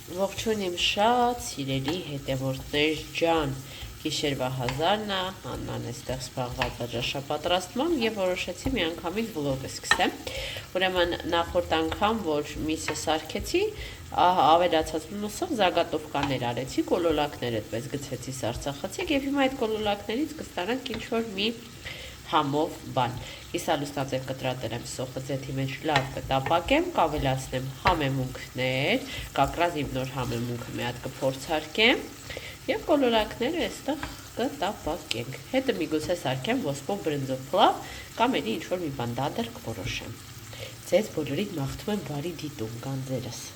Ողջույն իմ շատ սիրելի հետևորդներ ջան, գիշերվա 1000-ն է, Աննան էստեղ զբաղված է ճաշապատրաստմամբ եւ որոշեցի միանգամից վլոգը սկսեմ։ Ուրեմն նախորդ անգամ, որ միսը սարքեցի, ավելացած մնուսով զագատովկաներ արեցի, կոլոլակներ այդպես գցեցի սարցախցիկ եւ հիմա այդ կոլոլակներից կստանանք ինչ-որ մի համով բան։ Կիսալուսնաձև կտրատել եմ սոխը ձեթի մեջ լավ կտապակեմ, կավելացնեմ համեմունքներ, կակրած իմ նոր համեմունքը մի հատ կփորձարկեմ եւ կոլորակները այստեղ կտապակենք։ Հետը միգուցե սարքեմ ոսպով բրնձով փլավ կամ էլի ինչ-որ մի բան դադար կորոշեմ։ Ձեզ բոլորիդ մաղթում եմ բարի դիտում գանձերս։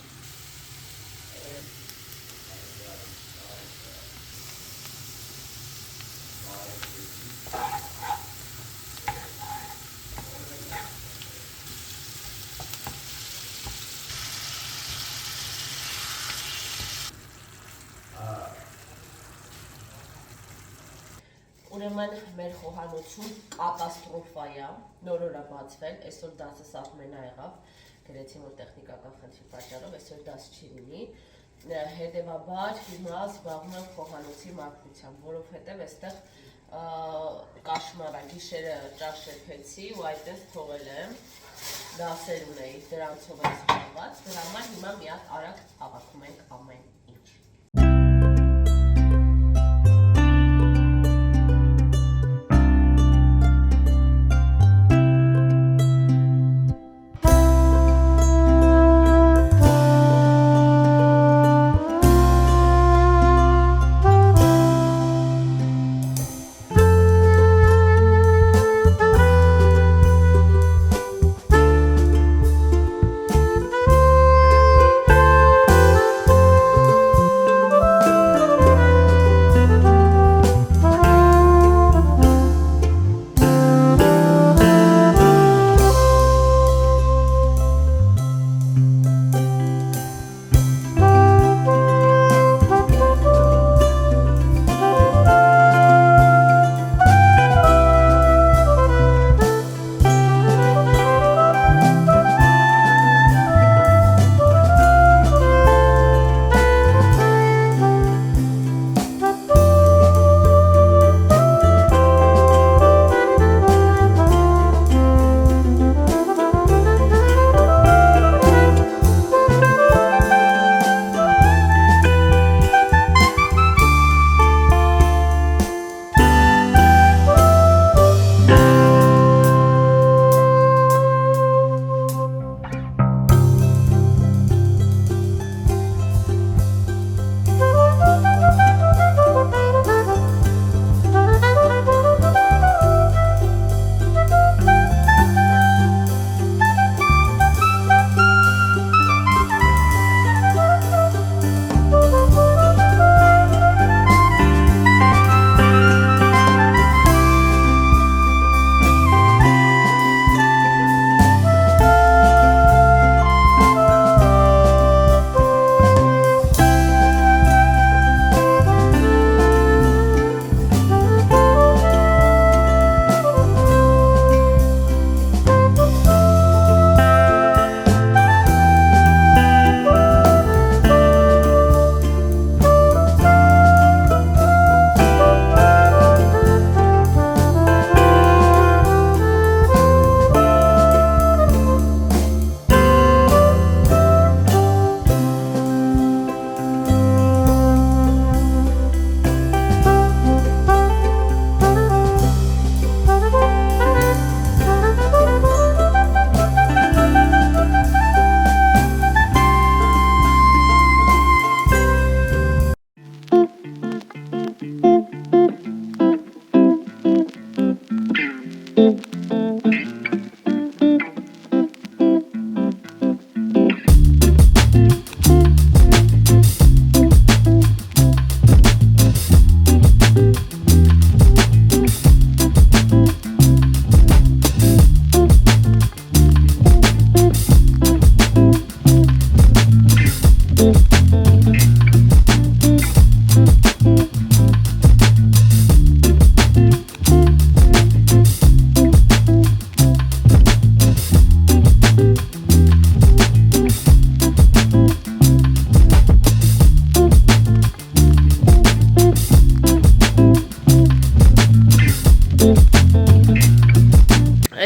Ուրեմն մեր խոհանոցում կատաստրոֆա է, նոր օր է բացվել, այսօր դասը սաղմենա եղավ, գրեցի որ տեխնիկական խնդրի պատճառով այսօր դաս չի լինի, հետևաբար հիմա զբաղվում եմ խոհանոցի մաքրությամբ, որովհետև այստեղ կաշմար է, գիշերը ճաշ շեփեցի ու այդպես թողել եմ, դասեր ունեի, դրանցով եմ զբաղված, դրա համար հիմա մի հատ արագ հավաքում ենք ամեն ինչ։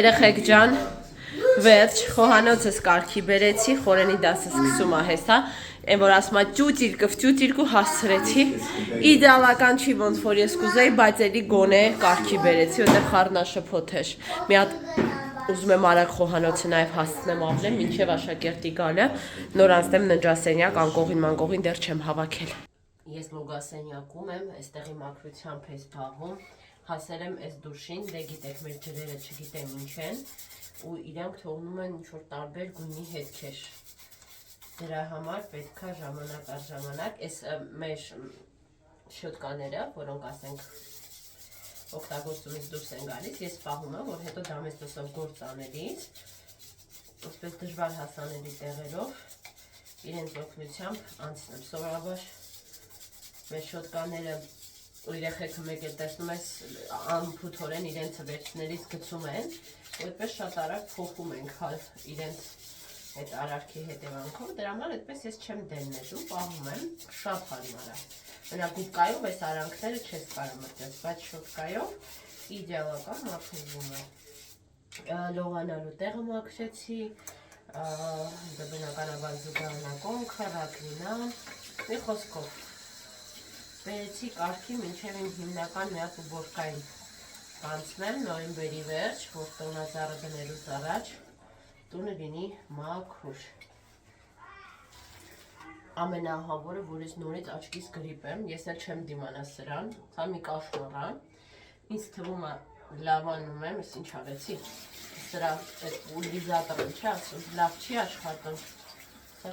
Երեխեք ջան, վերջ, խոհանոցս կարգի բերեցի, խորենի դասը սկսում է հեսա, այն որ ասում է ճուճիրկու հասցրեցի, իդեալական չի ոնց որ ես կուզեի, բայց էլի գոնե կարգի բերեցի, որտեղ խառնաշփոթ էր, մի հատ ուզում եմ արագ խոհանոցը նաև հասցնեմ ավլեմ, մինչև աշակերտի գալը, նոր անցնեմ ննջասենյակ, անկողին դեռ չեմ հավաքել։ Ես լոգասենյակում եմ, այստեղի մաքրությամբ է զբաղվում, հասել եմ այս դուշին, դե գիտեք մեր ջրերը չգիտեմ ինչ են, ու իրանք թողնում են ինչ-որ տարբեր գույնի հետքեր։ Դրա համար պետք է ժամանակ առ ժամանակ, այս մեր շոտկաները, որոնք ասենք օգտագործումից դուրս են գալիս, ես պահում եմ, որ հետո դամեստոսով գործ անելիս, այսպես դժվար հասանելի տեղերով, իրենց օգնությամբ անցնեմ, սովորաբար մեր շոտկաները ու երեխեքը մեկ էլ տեսնում ես անփութորեն իրենց վերջներից գցում են, ու այդպես շատ արագ փոխում ենք իրենց այդ արարքի հետևանքով, դրա համար այդպես ես չեմ դեննեջում, պահում եմ, շատ հարմար է։ Մենակ գուբկայով այս արանքները չես կարող մտնել, բայց շոտկայով իդեալական մաքրվում է։ Լողանալու տեղը մաքրեցի, դա բնականաբար զուգահեռակոնքը, ռակինա, մի խոսքով բերեցի կարգի մինչև իմ հիմնական մի հատ ուբորկային կանցնեմ նոյեմբերի վերջ, որ տոնածառը գներուց առաջ տունը լինի մաքուր։ Ամենահավորը, որ ես նորից աչքիս գրիպ եմ, ես էլ չեմ դիմանա սրան, սա մի կաշմար է, ինձ թվում է լավանում եմ, ես ինչ արեցի, սրա ուլիզատորը չի ասում, լավ չի աշխատում, սա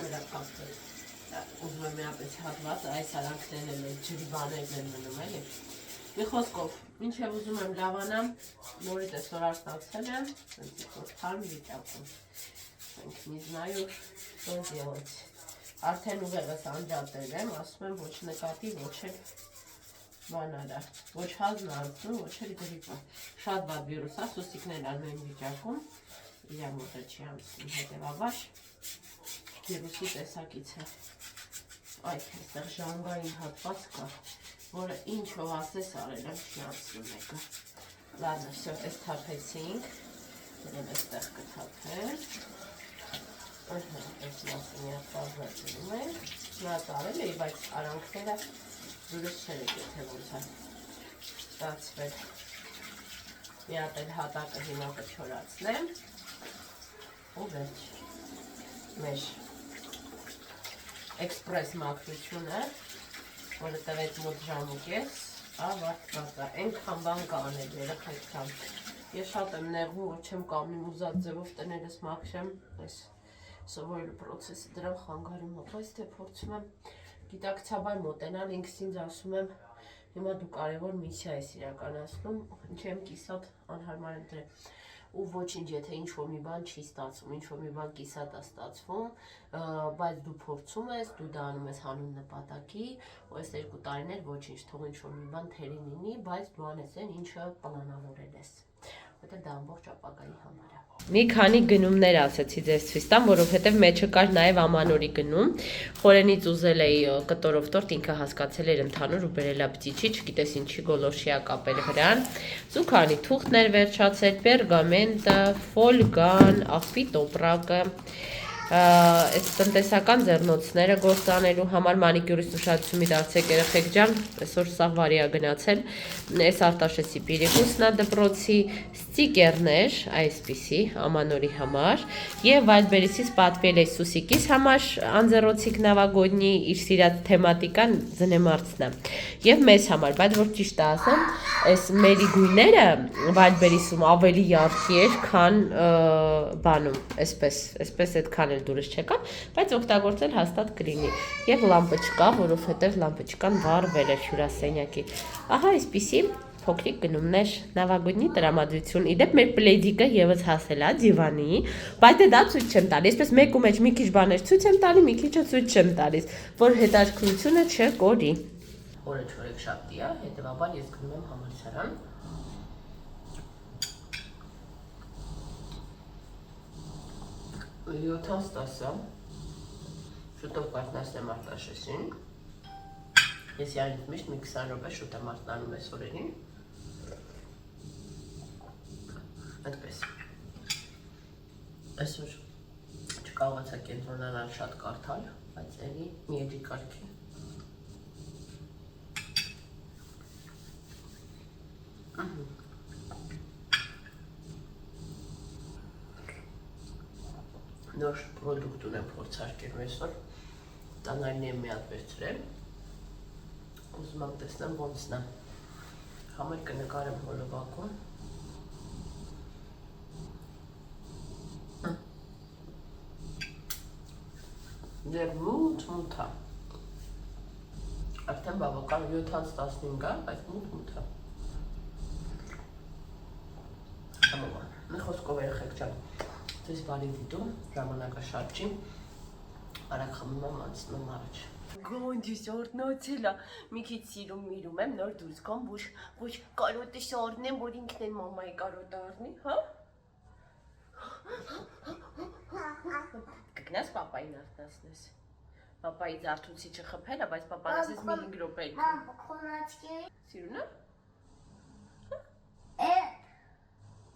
վրա կապտել։ Ուզում եմ միապես հատված, այս արանքներն են, ջրի բաներն են մնում էլի։ Մի խոսքով, մինչև ուզում եմ լավանամ, նորից այսօր արտացել եմ, որ թարմ վիճակում։ Не знаю, что делать. Արդեն ուղեղս անջատել եմ, ասում եմ ոչ նկատի, ոչ էլ բանալա, ոչ հազն անցնում, ոչ էլ գրիպը։ Շատ վատ վիրուս է, սուսիկներն անում են վիճակում, իրար մոտը չի անցնում, հետևաբար վիրուսի տեսակից է։ Այդ այստեղ ժանգային հատված կա, որը ինչով ասես արել եմ չի անցնում մեկը։ Լավն է, վсё, այս թափեցինք, դրեմ այստեղ կթափել։ Այս մասը մի հատ բազացնում է, նա տարել էի, բայց արանքները դուրս չեր եկել, թե ոնց է ստացվել։ Մի հատ էլ հատակը հիմա կչորացնեմ ու վերջ մեր էքսպրես մաքրությունը, որը տվեց մոտ ժամ ու կես, ավարտված է, այնքան բան կա անել երեխեք կան։ Ես շատ եմ նեղվում, որ չեմ կամնում ուզած ձևով տներս մաքրեմ, այս սովորելու պրոցեսը դրան խանգարում է, բայց թե փորձում եմ գիտակցաբար մոտենալ, ինքս ինձ ասում եմ, հիմա դու կարևոր միսիա ես իրականացնում, չեմ կիսատ անհարմար եմ դրել։ Ու ոչինչ, եթե ինչ-որ մի բան չի ստացվում, ինչ-որ մի բան կիսատ է ստացվում, բայց դու փորձում ես, դու դա անում ես հանուն նպատակի, ու այս 2 տարիներ ոչինչ, թող ինչ-որ մի բան թերի լինի, բայց դու անես այն, ինչը պլանավորել ես, որտեղ դա ամբողջ ապագայի համար է։ Մի քանի գնումներ ասեցի ձեզ ցույց տամ, որովհետև մեջը կար նաև ամանորի գնում, խորենից ուզել էի կտորով տորտ, ինքը հասկացել էր ընդհանուր ու բերելա բջիջի, չգիտես ինչի գոլորշի ա կապել վրան, զուգանի թուղթներ վերջացել, պերգամենտը, ֆոլգան, աղբի տոպրակը, այս տնտեսական ձեռնոցները գործանելու համար մանիկյուրիստ ուշադրություն դարձեք երեխեք ջան, այսօր սաղ վարի ա գնացել, այս Արտաշեսի Պիրիգուսնա դպրոցի ստիկերներ, այսպիսի ամանորի համար եւ Վայլդբերիսից պատվել է Սուսիկիս համար անձեռոցիկ նավագոդնի իր սիրած թեմատիկան ձնեմարցնա եւ մեզ համար, բայց որ ճիշտ ասեմ, այս մերի գույները Վայլդբերիսում ավելի яркի էր, քան բանում, այսպես այդքան էլ դուրս չեկա, բայց օգտագործել հաստատ կլինի եւ լամպոչկա, որովհետեւ լամպոչկան վառվել էր հյուրասենյակի։ Ահա այսպիսի փոքրիկ գնումներ, նավագույնի տրամադրություն, իդեպ մեր պլեյդիկը եւս հասել է դիվանի, բայց դա ցույց չեմ տալիս, այսպես մեկու մեջ մի քիչ բաներ ցույց եմ տալի, մի քիչը ցույց չեմ տալիս, որ հետաքրքրությունը չկորի։ Օրը չորեքշաբթի է, հետեւաբար ես գնում եմ համալսարան։ Յոթան ստասա, շուտով կարտնասնեմ Արտաշեսին, ես յանից միշտ մի 20 րոպե շուտ եմ արթնանում այս օրերին, Այդպես։ Այսօր չկարողացա կենտրոնանալ շատ կարդալ, բայց էլի մի էջի կարգի։ Նոր պրոդուկտ ունեմ փորձարկելու այսօր, տանալին եմ մի հատ վերցրել, ուզում եմ տեսնեմ ոնցն է, համար կնկարեմ հոլովակում։ Դեր մութ է, արդեն բավական 7-15 է, բայց մութ է։ Համոման, մի խոսքով երեխեք ջան, ձեզ բարի դիտում, ժամանակաշատ չի, արագ խմում եմ անցնում եմ առաջ։ Գոնդի շորտնոցել է, մի քիչ սիրում միրում եմ, նոր դուրս գամ, ոչ կարոտը շորնեմ, որ ինքն են մամայի կարոտը առնի, հա? Կգնաս պապային արթնացնես։ Պապայի զարթուցիչը խփել է, բայց պապան ասես մի 5 րոպե։ Սիրուն է?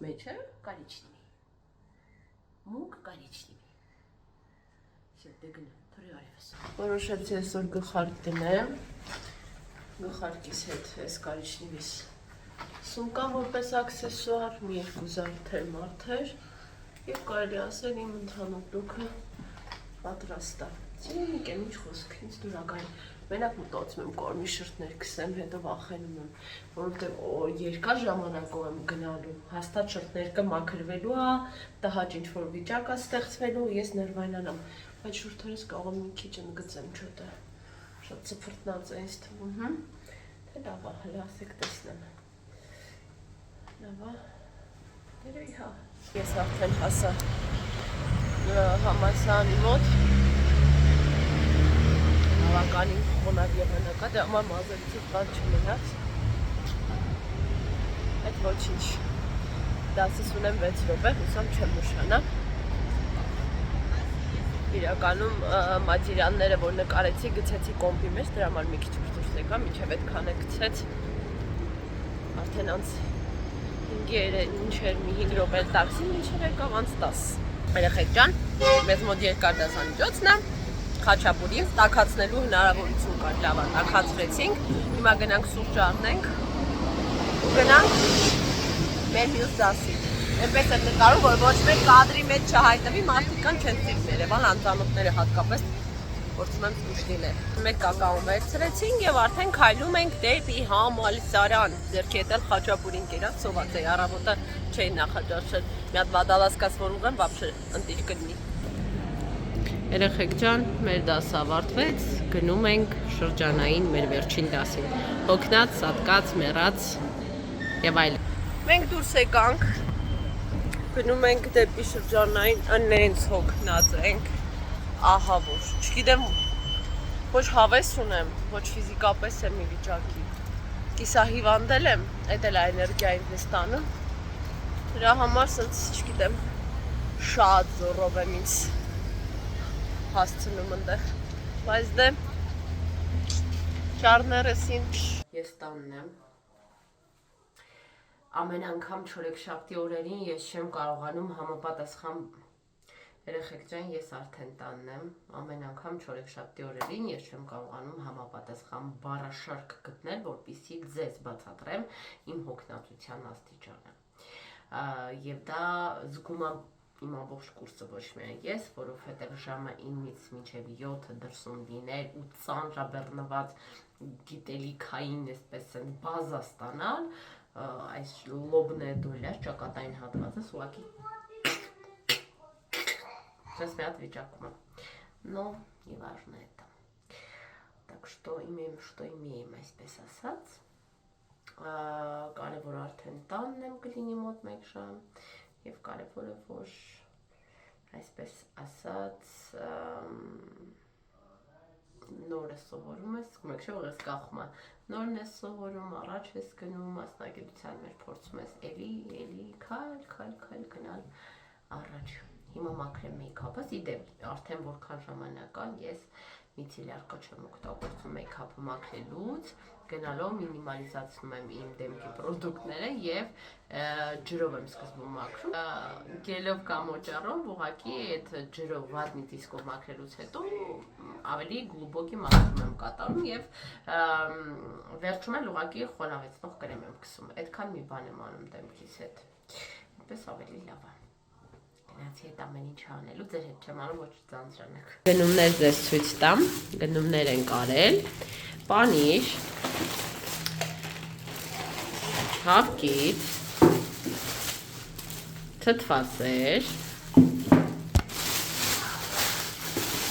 Մեջը կարիչնիվի։ Մուկ կարիչնիվի։ Всё, դե գնա, թորի արևս։ Որոշեցի այսօր գլխարկ դնեմ։ Գլխարկիս հետ այս կարիչնիվիս սումկան որպես աքսեսուար, մի երկու զարդեր մարդեր և կարելի ասել իմ ընդհանուր լուքը պատրաստ է։ Սիրունիկ եմ, ինչ խոսք, ինձ դուրակային։ Մենակ մտածում եմ կարմիր շրթներ քսեմ, հետո վախենում եմ, որովհետև երկար ժամանակով եմ գնալու, հաստատ շրթները մաքրվելու է, տհաճ ինչ-որ վիճակ է ստեղծվելու, ես ներվայնանամ, բայց շուրթերս կարող եմ մի քիչ ընդգծեմ, չոտը, շատ ծփրտնած է ինձ թվում, թե լավ է, հələ ասեք տեսնեմ, լավ է, դերոյ հա, ես արդեն հասա համալսարանի մոտ, Հավականին խոնավ եղանակա, դե ամար մազերիցից բան չմնաց, այդ ոչինչ, դասս ունեմ 6 րոպե, հուսամ չեմ նշանա, իրականում մատիրիալները, որ նկարեցի, գցեցի կոմպի մեջ, դրա համար մի քիչ դուրս եկա, մինչև այդքանը գցեց, արդեն անց 5 րոպե տաքսի, մինչև եկավ անց 10, երեխեք ջան, մեզ մոտ երկար դասանիջոցն է, Խաչապուրի, տաքացնելու հնարավորություն կար, լավ է, տաքացրեցինք, հիմա գնանք սուրճ առնենք ու գնանք մեր մյուս դասի։ Էնպես եմ նկարում, որ ոչ մեկ կադրի մեջ չհայտնվի, մարդիկ կան չեն սիրում Երևան, անծանոթները հատկապես փորձում եմ զգուշ լինել։ Մեկ կակաո վերցրեցինք եւ արդեն քայլում ենք դեպի համալսարան։ Ձերքի հետ էլ Խաչապուրին կերած սոված է, առավոտը չէի նախաճաշել։ Մի հատ վադալասկաց որ ուղեմ, вообще ընտիր կլինի։ Երեխեք ջան, մեր դասը ավարտվեց, գնում ենք շրջանային մեր վերջին դասին։ Հոգնած, սատկած, մեռած եւ այլն։ Մենք դուրս եկանք, գնում ենք դեպի շրջանային, անենց հոգնած ենք, ահա որ, չգիտեմ, ոչ հավես ունեմ, ոչ ֆիզիկապես եմ մի վիճակի, կիսահիվանդել եմ, էդ էլ էներգիա ինձ տանում, դրա համար սենց, չգիտեմ, շատ զորով եմ ինձ հասցնում ընդեղ, բայց դե ճարներս ինձ ես տանն եմ, ամեն անգամ չորեքշաբթի օրերին ես չեմ կարողանում համապատասխան, երեխեք ջան, ես արդեն տանն եմ, ամեն անգամ չորեքշաբթի օրերին ես չեմ կարողանում համապատասխան բառաշարք գտնել, որպեսզի ձեզ բացատրեմ իմ հոգնածության աստիճանը, և դա զգում եմ իմ ամբողջ կուրսը ոչ միայն ես, որովհետև ժամը 9-ից մինչև 7 դրսում լինել ու ծանրաբեռնված գիտելիքային այսպես են բազա ստանալ, այս լոբնե դոլյար ճակատային հատվածս ուղղակի сейчас մի հատ վիճակում եմ, но не важно это, так что имеем, что имеем, այսպես ասած, կարևոր արդեն տանն եմ կլինի մոտ 1 ժամ, և կարևորը որ այսպես ասած նոր ես սովորում ես, մեք չէ որ ես կախում է, նորն ես սովորում, առաջ ես գնում, մասնագիտության մեջ փորձում ես էլի, քայլ գնալ առաջ, հիմա մաքրեմ մեյքափս, իդեպ արդեն որքան ժամանակ կա, ես միցիլյար կոչեմ օգտագործում մեյքափը մաքրելուց, գնալով մինիմալիզացնում եմ իմ դեմքի պրոդուկտները եւ ջրով եմ սկզբում մաքրում, գելով կամ օճառով ուղղակի այդ ջրով վատնի դիսկով մաքրելուց հետո ավելի գլուբոկի մաքրում եմ կատարում եւ վերջում էլ ուղղակի խոնավեցնող կրեմ եմ քսում, այդքան մի բան եմ անում դեմքիս հետ, այդպես ավելի լավ է։ Գնացի հետ ամեն ինչ անելու, ձեր հետ չեմ անում, ոչ ձանձրանեք։ Գնումներ ձեզ ցույց տամ, գնումներ ենք արել, պանիր, հավկիթ, թթվասեր,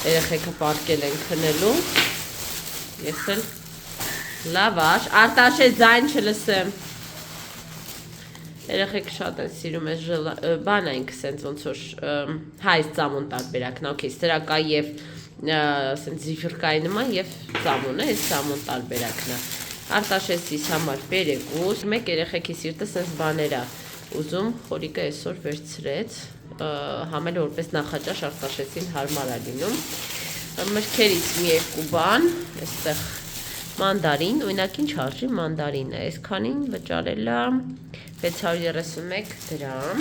երեխեքը պարկել են քնելու, ես էլ լավաշ, Արտաշե ձայն չլսեմ։ Երեխեք շատ են սիրում ես բան այնք սենց ոնց որ հայց ծամոն տարբերակն է, օքեյ, սրա կա եւ սենց զիֆիրկայի նման եւ ծամոն է, այս ծամոն տարբերակն է։ Արտաշես իս համար բերեկուս, մեկ երեխեքի սիրտը սենց բաներ է ուզում, խորիկը այսօր վերցրեց, համել որպես նախաճաշ Արտաշեսին հարմար է լինում։ Մրգերից մի երկու բան, այստեղ մանդարին, օրինակ ինչ արժի մանդարինը, այսքանին վճարել է 631 դրամ,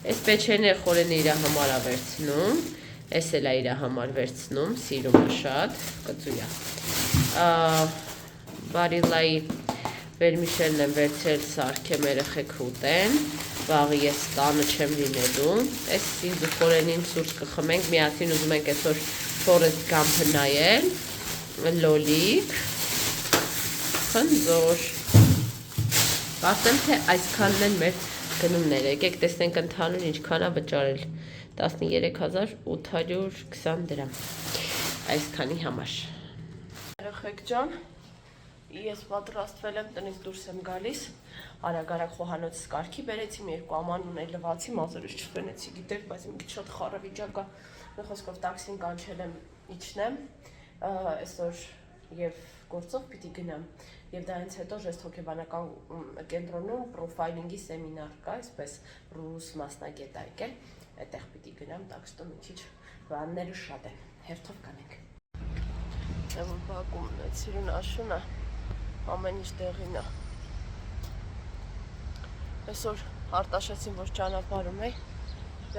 այս պեչենե խորենը իր համար է վերցնում, այս էլ է իր համար վերցնում, սիրում է շատ, կծույա, բարիլայի վերմիշելն եմ վերցրել սարքեմ երեխեք ուտեն, վաղը ես տանը չեմ լինելու, այս ինձ ու խորենին սուրճ կխմենք, միասին ուզում ենք այսօր Forrest Gump-ը նայել, լոլիկ, խնձոր, կարծեմ թե այսքանն են մեր գնումները, եկեք տեսնենք ընդհանուր ինչքան է վճարել, 13820 դրամ, այսքանի համար։ Երեխեք ջան, ես պատրաստվել եմ, տնից դուրս եմ գալիս, արագ խոհանոցս կարգի բերեցի, մի երկու ամանուն էլ լվացի, մազերս չվենեցի, գիտեք, բայց մի քիչ շատ խառը վիճակ է, մի խոսքով տաքսին կանչել եմ իջնեմ, այսօր եւ գործով պիտի գնամ եւ դա հենց հետո ժեստ հոգեբանական կենտրոնում պրոֆայլինգի սեմինար կա, այսպես ռուս մասնագետ է եկել, այդտեղ պիտի գնամ, так что մի քիչ բաները շատ են, հերթով կանենք։ Բակումն է, սիրուն աշունը, ամեն ինչ տեղին է։ Այսօր Արտաշեսին որ ճանապարհում էի,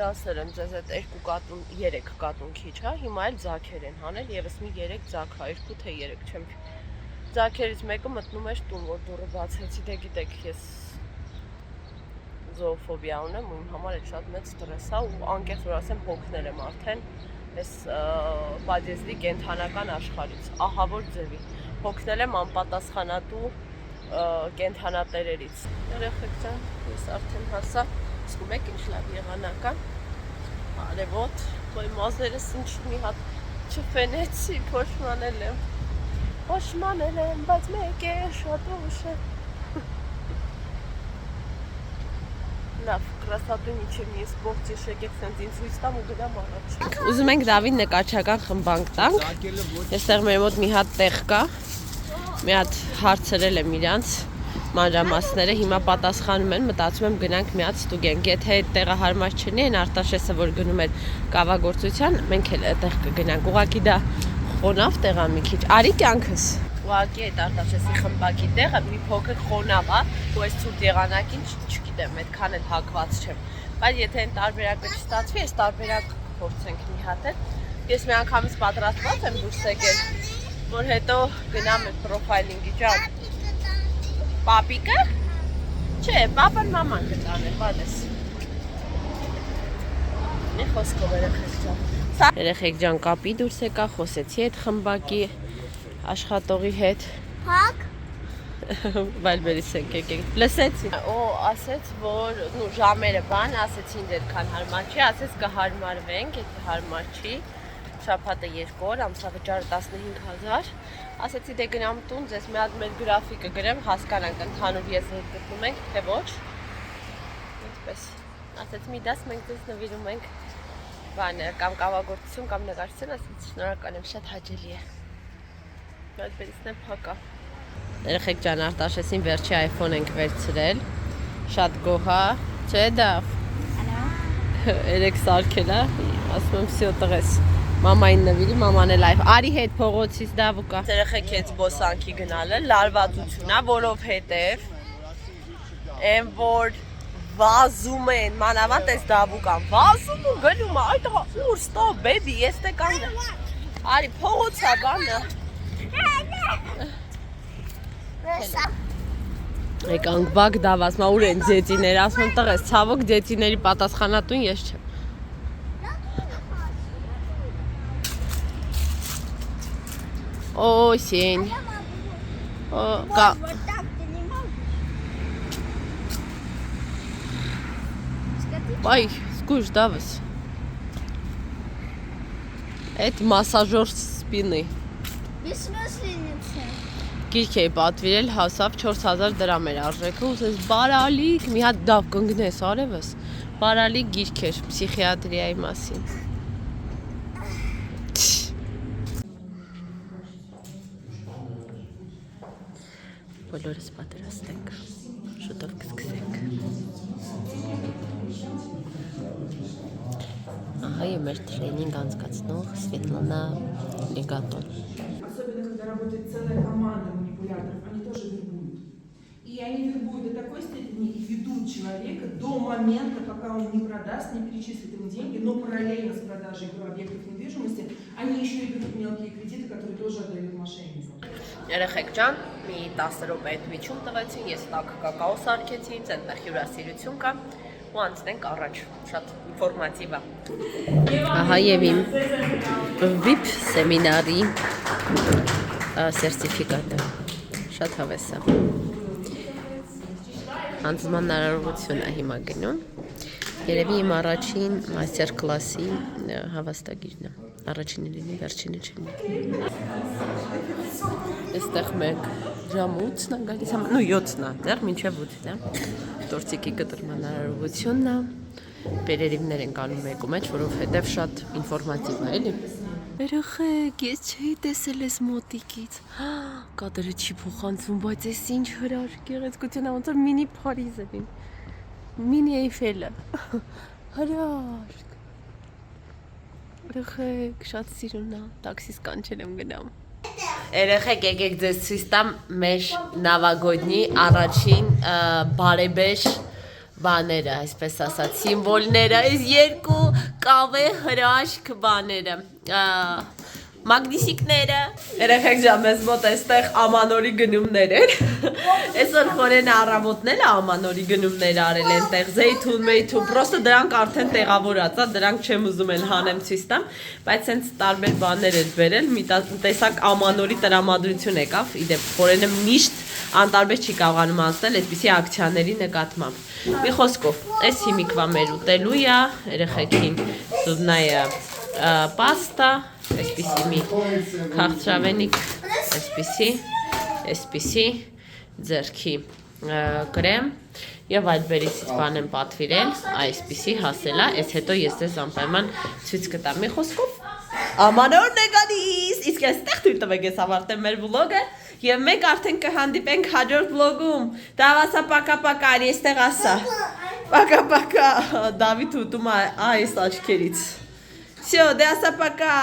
ասել եմ ձեզ այդ 2 կատուն, 3 կատուն քիչ, հա, հիմա էլ ձագեր են հանել, եւս մի 3 ձագ, 2 թե 3 չեմ։ Ձագերից մեկը մտնում էր տուն, որ դուռը բացեցի, դե գիտեք, ես զոոֆոբիա ունեմ, ու իմ համար էլ շատ մեծ ստրես է, ու անկեղծ որ ասեմ, հոգնել եմ արդեն այս բադեզլի կենթանական աշխարհից, ահա որ ձևի, հոգնել եմ անպատասխանատու կենթանատերերից։ Երեխեք ջան, ես արդեն հասա, ասում եք ինչ լավ եղանական, արևոտ, ոյ մազերս ինչ մի հատ չֆենեցի, փոշմանել եմ, բայց մեկ է շատ ուշ է։ Լավ, կրասատուն իչեմ ես բողջի շեկեք սենց ինձ հույս տամ ու գնամ առաջ։ Ուզում ենք Դավին նկարչական խմբանք տանք, այստեղ մեր մոտ մի հատ տեղ կա, մի հատ հարցրել եմ իրանց մանրամասները, հիմա պատասխանում են, մտածում եմ գնանք մի հատ ստուգենք, եթե այդ տեղը հարմար չլինի, այն Արտաշեսը որ գնում էր կավագործության, մենք էլ այդտեղ կգնանք, ուղղակի դա խոնավ տեղ է մի քիչ, արի կյանքս։ Ուղղակի այդ Արտաշեսի խմբակի տեղը մի փոքր խոնավ է, ու այս ցուրտ եղանակին չգիտեմ, այդքան էլ հակված չեմ, բայց եթե այն տարբերակը չստացվի, այս տարբերակ փորձենք մի հատ էլ, ես մի անգամից պատրաստված եմ դուրս եկել, որ հետո գնամ այդ պրոֆայլինգի ջան։ Պապիկը? Չէ, պապան մաման կտանել, բանես։ Մի խոսքով երեխեք ջան։ Երեխեք ջան կապի դուրս եկա, խոսեցի այդ խմբակի աշխատողի հետ։ Փակ։ Բայց բերիս եկեք, լսեցի։ Ու ասեց, որ ժամերը բան, ասեցի ինձ այդքան հարմար չի, ասեց կհարմարվենք, եթե հարմար չի։ Շաբաթը 2 օր, ամսավճարը 15000, ասեցի դե գնամ տուն, ձեզ մի հատ մեր գրաֆիկը գրեմ, հասկանանք ընդհանուր ես հետ գտնում ենք, թե ոչ, այսպես, ասեց մի դաս մենք ձեզ նվիրում ենք բանը, կամ կավագործություն, կամ նկարչություն, ասեց շնորհակալ եմ, շատ հաճելի է, այդ բերիսն է փակա։ Երեխեք ջան, Արտաշեսին վերջի iPhone ենք վերցրել, շատ գոհա, չէ Դավ, երեք սարքել է, ասում եմ սյո տղես, Մամային նվիրի, մաման էլ այվ արի հետ փողոցից դավուկա երեխեք հետ զբոսանքի գնալը լարվածություն է, որովհետև են որ վազում են, մանավանդ այս դավուկան վազում ու գնում է, այդ ուր ստոպ, բեբի, ես տե կանգնեմ արի փողոց է բանը եկանք բակ դավաս, մա ուր են ձետիներ, ասում եմ տղես, ցավոք ձետիների պատասխանատուն ես չեմ Осень. Ай, скуш, Давис. Это массажер спины. Գիրք էի պատվիրել, հասավ 4000 դրամ էր արժեքը, ուզես բարալիկ, մի հատ դավ կընգնես արևս, բարալիկ գիրք էր պսիխիատրիայի մասին։ Բոլորս պատրաստենք, շուտով կսկսենք։ Ահա է մեր տրեյնինգ անցկացնող Սվետլանա Լեգատոն։ Особенно, когда работает целая команда манипуляторов, они тоже вербуют. И они вербуют до такой степени и ведут человека до момента, пока он не продаст, не перечислит ему деньги, но параллельно с продажей объектов недвижимости, они еще и берут мелкие кредиты, которые тоже отдают мошенникам. Երեխեք ջան, մի 10 րոպե այդ միջում տվեցին, ես տաք կակաո սարքեցի, ցենտեղ հյուրասիրություն կա ու անցնենք առաջ, շատ ինֆորմատիվ է։ Ահա եւ իմ VIP սեմինարի սերտիֆիկատը, շատ հավես է։ Հանձնման հնարավորություն է հիմա գնում։ Երևի իմ առաջին մաստեր կլասի հավաստագիրն է։ Առաջինը լինի, վերջինը չլինի։ Այստեղ մենք ժամ 8-ն է գալիս, նու 7-ն է, դեռ մինչև 8-ն է։ Տորտիկի կտրման հնարավորությունն է։ Պերերիվներ են կանում մեկու մեջ, որովհետև շատ ինֆորմատիվ է, էլի։ Երեխեք, ես չէի տեսել այս մոտիկից։ Կադրը չի փոխանցվում, բայց այս ինչ հրաշք գեղեցկություն է, ոնց որ մինի Փարիզ է։ Մինի Էյֆելը։ Հրաշք։ Երեխեք, շատ սիրուն է, տաքսիս կանչել եմ գնամ։ Երեխեք, եկեք ձեզ ցույց տամ մեր նավագոդնի առաջին բարեբեշ բաները, այսպես ասած, սիմվոլները, այս երկու կավե հրաշք բաները, մագնիսիկները։ Երեխեք ջան, մեզ մոտ այստեղ ամանորի գնումներ են։ Այսօր խորեն առավոտն ամանորի գնումներ արել են տեղ, զեյթուն, մեյթուն, պրոստը դրանք արդեն տեղավորած է, դրանք չեմ ուզում էլ հանեմ ցույց տամ, բայց հենց տարբեր բաներ են բերել, մի տեսակ ամանորի տրամադրություն եկավ, իդեպ խորենը միշտ անտարբեր չի կարողանում անցնել այդպիսի ակցիաների նկատմամբ։ Մի խոսքով, այս հիմիկվա մեր ուտելու է, երեխեքին զուդնայա պաստա, այսպիսի մի քաղցրավենիք, այսպիսի ձեռքի կրեմ և այդ բերիսից բան եմ պատվիրել, այսպիսի հասել է, այս հետո ես ձեզ անպայման ցույց կտամ։ Մի խոսքով ամանորն է գալիս, իսկ այստեղ թույլ տվեք ես ավարտեմ մեր վլոգը և մենք արդեն կհանդիպենք հաջորդ վլոգում։ Դավասա պակա-պակա, արի այստեղ ասա։ Պակա-պակա, Դավիթ ուտում է այս աչքերից։ Всё, դե ասա պակա։